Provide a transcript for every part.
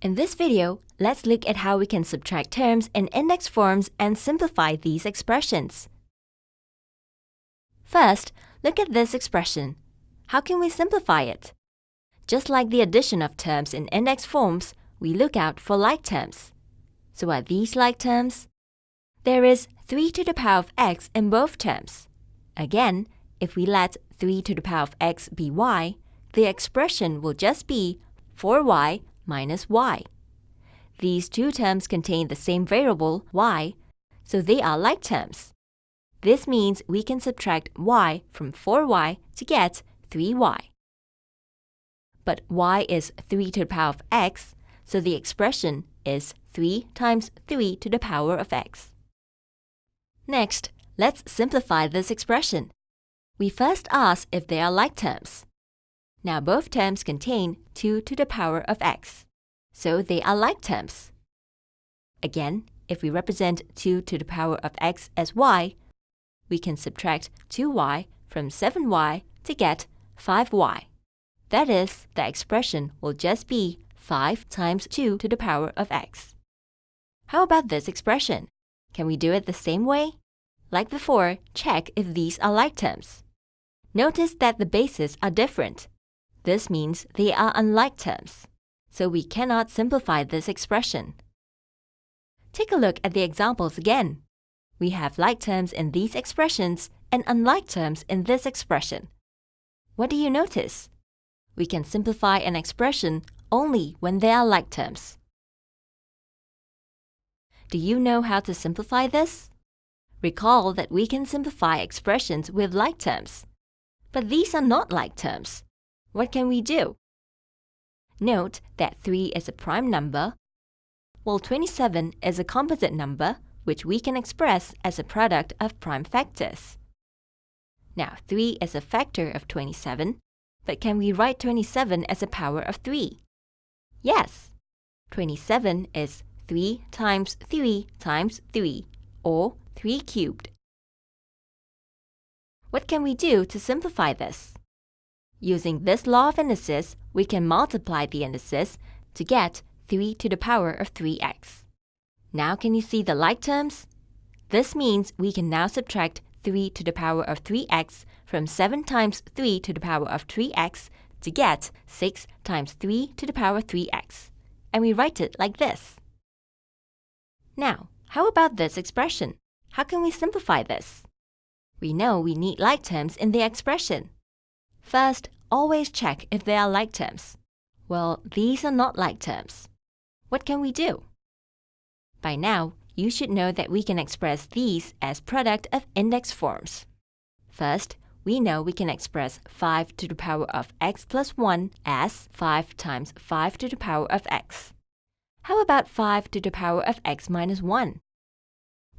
In this video, let's look at how we can subtract terms in index forms and simplify these expressions. First, look at this expression. How can we simplify it? Just like the addition of terms in index forms, we look out for like terms. So are these like terms? There is 3 to the power of x in both terms. Again, if we let 3 to the power of x be y, the expression will just be 4y minus y. These two terms contain the same variable, y, so they are like terms. This means we can subtract y from 4y to get 3y. But y is 3 to the power of x, so the expression is 3 times 3 to the power of x. Next, let's simplify this expression. We first ask if they are like terms. Now both terms contain 2 to the power of x, so they are like terms. Again, if we represent 2 to the power of x as y, we can subtract 2y from 7y to get 5y. That is, the expression will just be 5 times 2 to the power of x. How about this expression? Can we do it the same way? Like before, check if these are like terms. Notice that the bases are different. This means they are unlike terms, so we cannot simplify this expression. Take a look at the examples again. We have like terms in these expressions and unlike terms in this expression. What do you notice? We can simplify an expression only when they are like terms. Do you know how to simplify this? Recall that we can simplify expressions with like terms. But these are not like terms. What can we do? Note that 3 is a prime number, while 27 is a composite number which we can express as a product of prime factors. Now, 3 is a factor of 27, but can we write 27 as a power of 3? Yes! 27 is 3 times 3 times 3, or 3 cubed. What can we do to simplify this? Using this law of indices, we can multiply the indices to get 3 to the power of 3x. Now can you see the like terms? This means we can now subtract 3 to the power of 3x from 7 times 3 to the power of 3x to get 6 times 3 to the power of 3x. And we write it like this. Now, how about this expression? How can we simplify this? We know we need like terms in the expression. First, always check if they are like terms. Well, these are not like terms. What can we do? By now, you should know that we can express these as product of index forms. First, we know we can express 5 to the power of x plus 1 as 5 times 5 to the power of x. How about 5 to the power of x minus 1?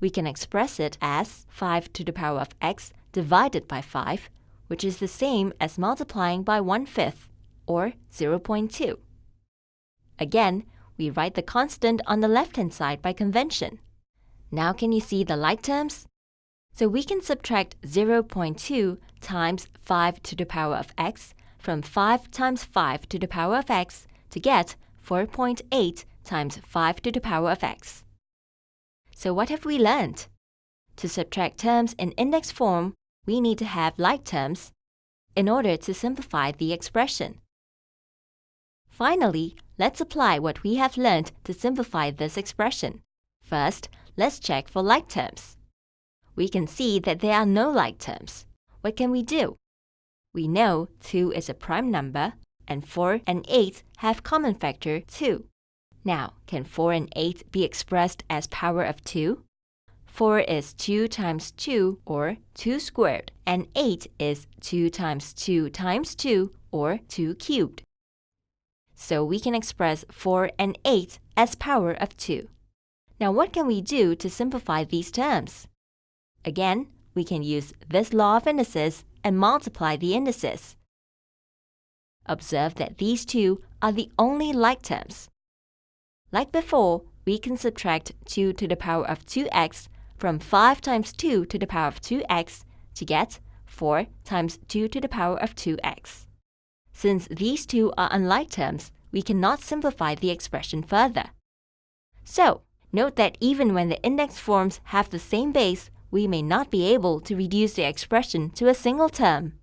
We can express it as 5 to the power of x divided by 5, which is the same as multiplying by 1/5, or 0.2. Again, we write the constant on the left-hand side by convention. Now can you see the like terms? So we can subtract 0.2 times 5 to the power of x from 5 times 5 to the power of x to get 4.8 times 5 to the power of x. So what have we learned? To subtract terms in index form, we need to have like terms in order to simplify the expression. Finally, let's apply what we have learned to simplify this expression. First, let's check for like terms. We can see that there are no like terms. What can we do? We know 2 is a prime number, and 4 and 8 have common factor 2. Now, can 4 and 8 be expressed as power of 2? 4 is 2 times 2, or 2 squared, and 8 is 2 times 2 times 2, or 2 cubed. So we can express 4 and 8 as power of 2. Now what can we do to simplify these terms? Again, we can use this law of indices and multiply the indices. Observe that these two are the only like terms. Like before, we can subtract 2 to the power of 2x from 5 times 2 to the power of 2x to get 4 times 2 to the power of 2x. Since these two are unlike terms, we cannot simplify the expression further. So, note that even when the index forms have the same base, we may not be able to reduce the expression to a single term.